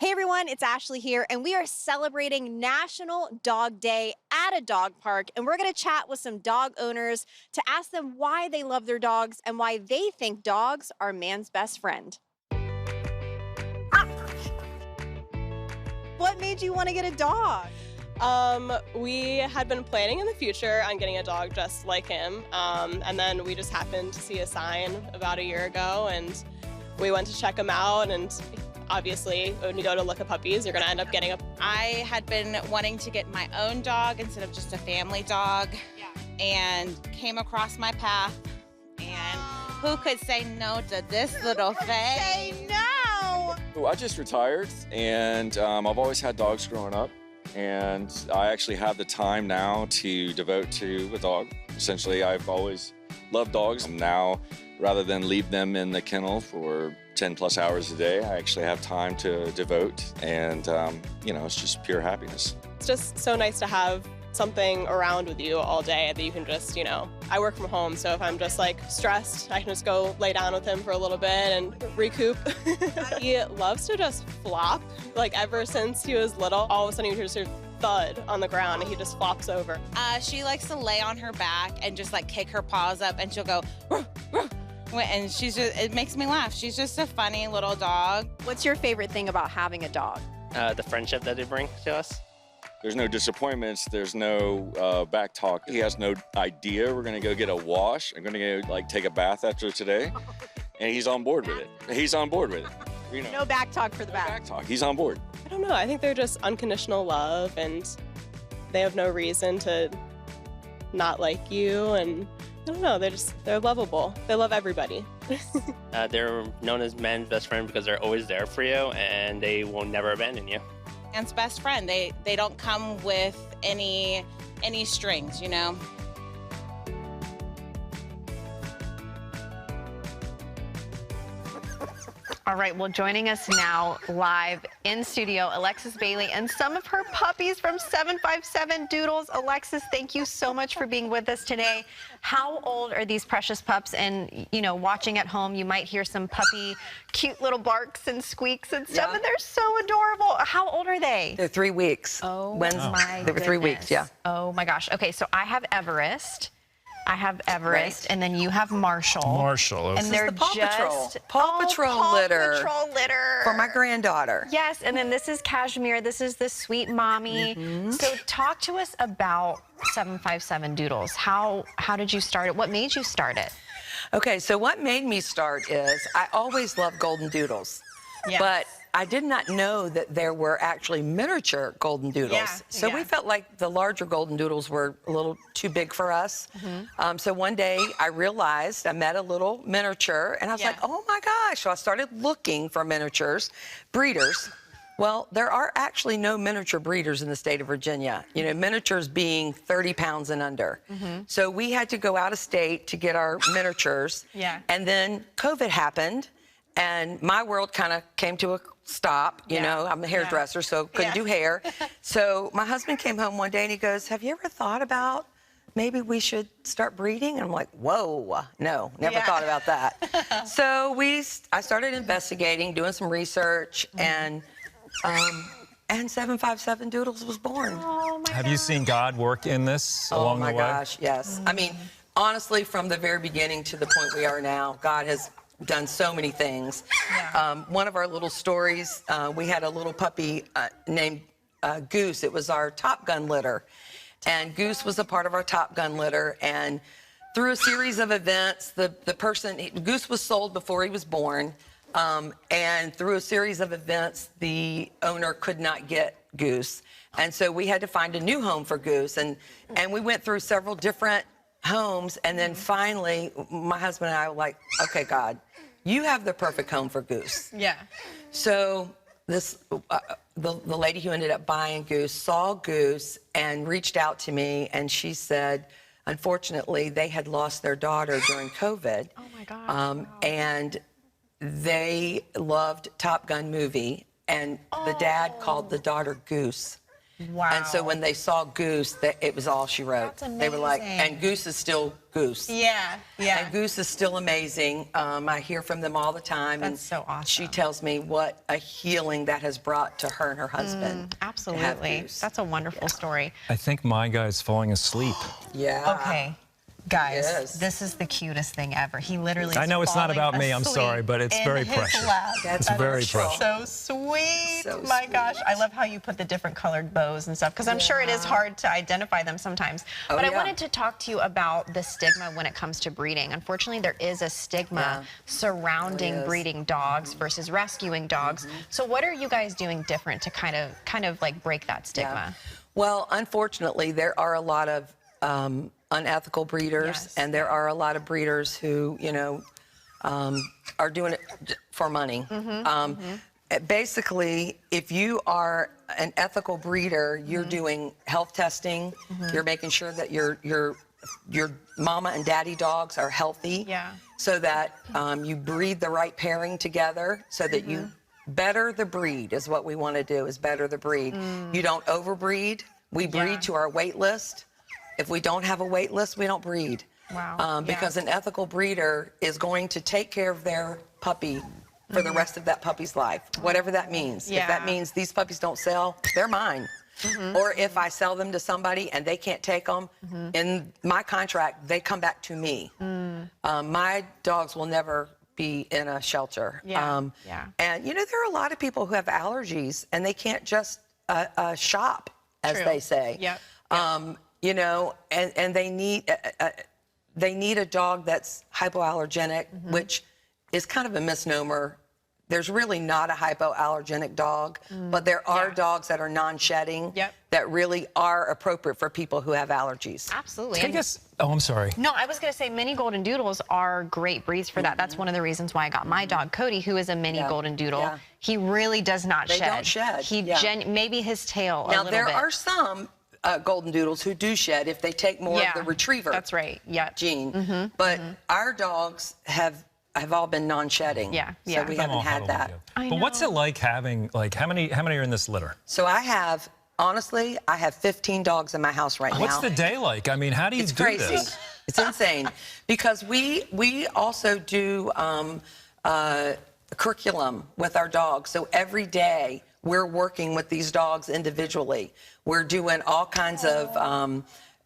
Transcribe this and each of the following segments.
Hey everyone, it's Ashley here, and we are celebrating National Dog Day at a dog park. And we're going to chat with some dog owners to ask them why they love their dogs and why they think dogs are man's best friend. What made you want to get a dog? We had been planning in the future on getting a dog just like him, and then we just happened to see a sign about a year ago, and we went to check him out, and obviously, when you go to look at puppies, you're going to end up getting a... I had been wanting to get my own dog instead of just a family dog, and came across my path, and who could say no to this little thing? Say no! I just retired, and I've always had dogs growing up, and I actually have the time now to devote to a dog. Essentially, I've always loved dogs. Now, rather than leave them in the kennel for 10 plus hours a day, I actually have time to devote, and it's just pure happiness. It's just so nice to have something around with you all day that you can just, I work from home, so if I'm just like stressed, I can just go lay down with him for a little bit and recoup. He loves to just flop, like ever since he was little. All of a sudden you just hear thud on the ground and he just flops over. She likes to lay on her back and just like kick her paws up, and she'll go, "Ruh, ruh." And it makes me laugh. She's just a funny little dog. What's your favorite thing about having a dog? The friendship that they bring to us. There's no disappointments, there's no back talk. He has no idea we're gonna go get a wash. I'm gonna go take a bath after today, and he's on board with it. He's on board with it. No back talk for the back. Back talk, he's on board. I don't know, I think they're just unconditional love, and they have no reason to not like you, and I don't know, they're lovable. They love everybody. They're known as men's best friend because they're always there for you and they will never abandon you. Man's best friend. They don't come with any strings, All right, well, joining us now live in studio, Alexis Bailey and some of her puppies from 757 Doodles. Alexis, thank you so much for being with us today. How old are these precious pups? And, watching at home, you might hear some puppy cute little barks and squeaks and stuff, and they're so adorable. How old are they? They're 3 weeks. Oh, They were 3 weeks, yeah. Oh, my gosh. Okay, so I have Everest. And then you have Marshall. Okay. And they're the Paw Patrol. just Paw Patrol litter. Paw Patrol litter For my granddaughter. Yes, and then this is Cashmere. This is the sweet mommy. So talk to us about 757 Doodles. How did you start it? What made you start it? Okay, so what made me start is I always loved golden doodles. Yes. But I did not know that there were actually miniature golden doodles. So we felt like the larger golden doodles were a little too big for us. So one day I realized, I met a little miniature, and I was like, oh my gosh. So I started looking for miniatures, breeders. Well, there are actually no miniature breeders in the state of Virginia, miniatures being 30 pounds and under. So we had to go out of state to get our miniatures. And then COVID happened, and my world kind of came to a stop. I'm a hairdresser, so couldn't do hair. So my husband came home one day and he goes, have you ever thought about maybe we should start breeding? And I'm like, whoa, no, never thought about that. So I started investigating, doing some research, and 757 Doodles was born. Oh, my Have you seen God work in this along the way? Oh, my gosh, yes. I mean, honestly, from the very beginning to the point we are now, God has done so many things. One of our little stories, we had a little puppy named Goose. It was our Top Gun litter. And Goose was a part of our Top Gun litter. And through a series of events, Goose was sold before he was born. And through a series of events, the owner could not get Goose. And so we had to find a new home for Goose. And we went through several different homes. And then finally, my husband and I were like, okay, God, you have the perfect home for Goose. So the lady who ended up buying Goose saw Goose and reached out to me, and she said, unfortunately, they had lost their daughter during COVID. Oh, my gosh. And they loved Top Gun movie, and the dad called the daughter Goose. Wow. And so when they saw Goose, it was all she wrote. That's They were like, amazing. and Goose is still Goose. Yeah, yeah. And Goose is still amazing. I hear from them all the time. That's and so awesome. She tells me what a healing that has brought to her and her husband. Absolutely. Goose. That's a wonderful story. I think my guy's falling asleep. Yeah. Okay. Guys, Yes. this is the cutest thing ever. He literally I is know it's not falling about me, I'm asleep sorry, but it's in very his precious. lap. That's It's very precious. precious. So sweet. So My sweet. gosh. I love how you put the different colored bows and stuff because I'm sure it is hard to identify them sometimes. Oh, But I yeah. wanted to talk to you about the stigma when it comes to breeding. Unfortunately, there is a stigma surrounding is. breeding dogs versus rescuing dogs. So what are you guys doing different to kind of like break that stigma? Well, unfortunately, there are a lot of unethical breeders, Yes. and there are a lot of breeders who, are doing it for money. Basically, if you are an ethical breeder, you're doing health testing. You're making sure that your mama and daddy dogs are healthy. Yeah. So that you breed the right pairing together, so that you better the breed is what we want to do. Is better the breed. You don't overbreed. We breed Yeah. to our weight list. If we don't have a wait list, we don't breed. Wow. Because an ethical breeder is going to take care of their puppy for the rest of that puppy's life, whatever that means. If that Yeah. means these puppies don't sell, they're mine. Or if I sell them to somebody and they can't take them, in my contract, they come back to me. My dogs will never be in a shelter. Yeah. Yeah. And, there are a lot of people who have allergies and they can't just shop, as True. they say. Yep. And they need a dog that's hypoallergenic, which is kind of a misnomer. There's really not a hypoallergenic dog, but there are dogs that are non-shedding Yep. that really are appropriate for people who have allergies. Absolutely. Can I guess? Oh, I'm sorry. No, I was going to say mini golden doodles are great breeds for that. That's one of the reasons why I got my dog Cody, who is a mini Yeah. golden doodle. Yeah. He really does not They shed. don't shed, He yeah. maybe his tail a Now, little there bit. are some golden doodles who do shed if they take more Yeah, of the retriever that's right. Yeah. gene. But our dogs have all been non-shedding. Yeah, So yeah. we Them haven't all had huddled that. together. I But what's know. it like having, how many are in this litter? So I have 15 dogs in my house right now. What's the day like? I mean, how do you It's do crazy. this? It's insane because we also do curriculum with our dogs. So every day we're working with these dogs individually. We're doing all kinds of.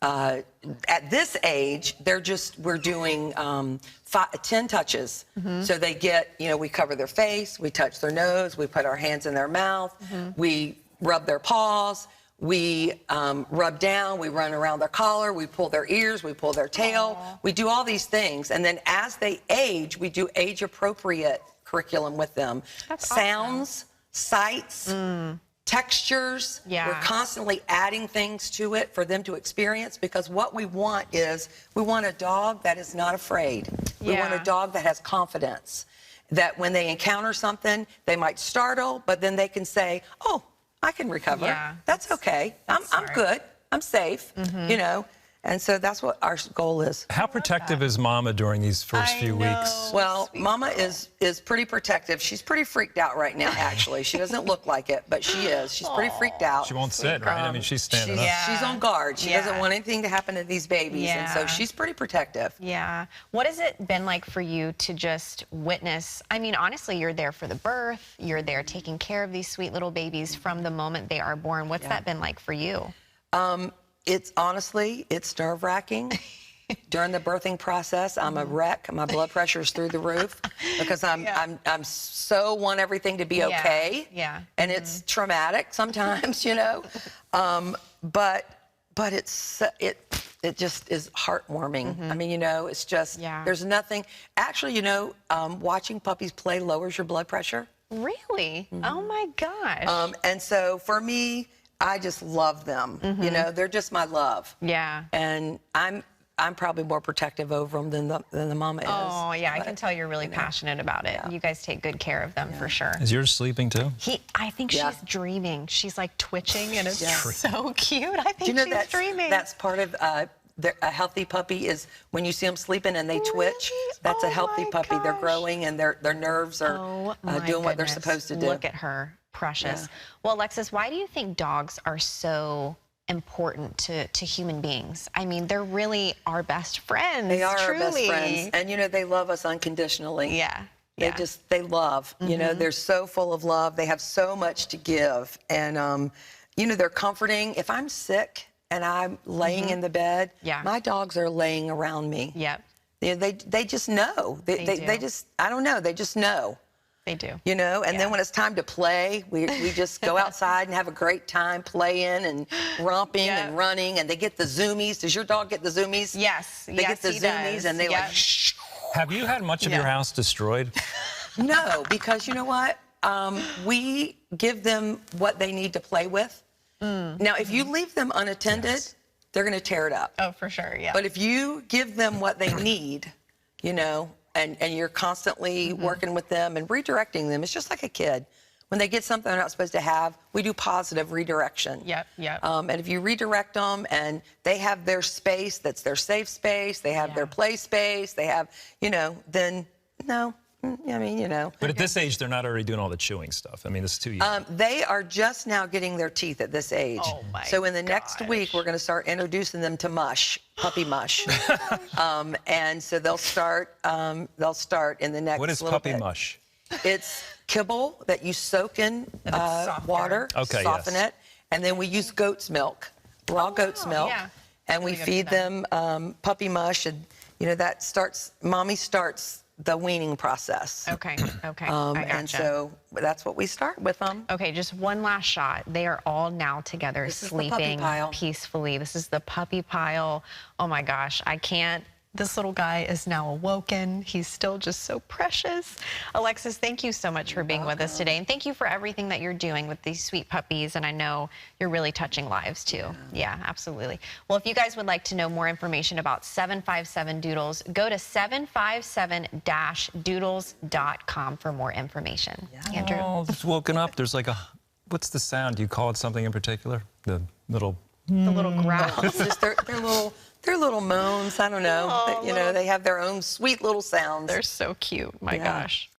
At this age, we're doing 10 touches. So they get, we cover their face, we touch their nose, we put our hands in their mouth, we rub their paws, we rub down, we run around their collar, we pull their ears, we pull their tail. We do all these things. And then as they age, we do age-appropriate curriculum with them. That's Sounds, sights, textures. Yeah. We're constantly adding things to it for them to experience, because what we want is we want a dog that is not afraid. We want Yeah. a dog that has confidence, that when they encounter something, they might startle, but then they can say, oh, I can recover. Yeah, That's okay. I'm smart. good. I'm safe, And so that's what our goal is. How protective is Mama during these first few weeks? Well, Mama is pretty protective. She's pretty freaked out right now, actually. She doesn't look like it, but she is. She's pretty freaked out. She won't sit, right? I mean, she's standing up. She's on guard. She doesn't want anything to happen to these babies, and so Yeah. she's pretty protective. Yeah. What has it been like for you to just witness? I mean, honestly, you're there for the birth. You're there taking care of these sweet little babies from the moment they are born. What's that been like for you? It's nerve-wracking. During the birthing process, I'm a wreck. My blood pressure is through the roof because I'm so want everything to be okay. Yeah. And it's traumatic sometimes, But it just is heartwarming. I mean, it's just there's nothing. Actually, watching puppies play lowers your blood pressure. Really? Oh my gosh. And so for me, I just love them. They're just my love. Yeah. And I'm probably more protective over them than the mama is. Oh yeah, I But, can tell you're really passionate about it. You guys take good care of them for sure. Is yours sleeping too? I think Yeah. she's dreaming. She's like twitching, and it's Yeah. so cute. I think Do you know she's dreaming. that's part of a healthy puppy is when you see them sleeping and they twitch. Really? That's a Oh healthy my puppy. They're gosh. growing and their nerves are Oh, my doing what they're goodness. supposed to do. Look at her. precious. Yeah. Well, Alexis, why do you think dogs are so important to human beings? I mean, they're really our best friends. They are truly. our best friends. And, you know, they love us unconditionally. Yeah. They love, you know, they're so full of love. They have so much to give. And, you know, they're comforting. If I'm sick and I'm laying in the bed, my dogs are laying around me. Yep. They just know. They just, I don't know, they just know. They do. You know, and then when it's time to play, we just go outside and have a great time playing and romping and running, and they get the zoomies. Does your dog get the zoomies? Yes. They get the zoomies, and they like, shh. Have you had much of your house destroyed? No, because you know what? We give them what they need to play with. Now, if you leave them unattended, they're going to tear it up. Oh, for sure, yeah. But if you give them what they need, you know, and you're constantly working with them and redirecting them, it's just like a kid. When they get something they're not supposed to have, we do positive redirection. Yep. And if you redirect them and they have their space, that's their safe space, they have their play space, they have, you know, then no. I mean, you know. But at this age, they're not already doing all the chewing stuff. I mean, it's too young. They are just now getting their teeth at this age. Oh, my So in the next week, we're going to start introducing them to mush, puppy mush. And so they'll start in the next What is little puppy bit. mush? It's kibble that you soak in water, soften it, and then we use goat's milk, raw goat's milk, and we feed them puppy mush, and you know that starts. Mommy starts the weaning process. Okay. I gotcha. And so that's what we start with them. Okay, just one last shot. They are all now together, This is the puppy sleeping pile. peacefully. This is the puppy pile. Oh my gosh, I can't. This little guy is now awoken. He's still just so precious. Alexis, thank you so much for being with us today. And thank you for everything that you're doing with these sweet puppies. And I know you're really touching lives too. Yeah, absolutely. Well, if you guys would like to know more information about 757 Doodles, go to 757-doodles.com for more information. Andrew? Oh, it's woken up. There's like a, what's the sound? Do you call it something in particular? The little... The little growl. It's just their little moans. I don't know. You know, they have their own sweet little sounds. They're so cute. My gosh.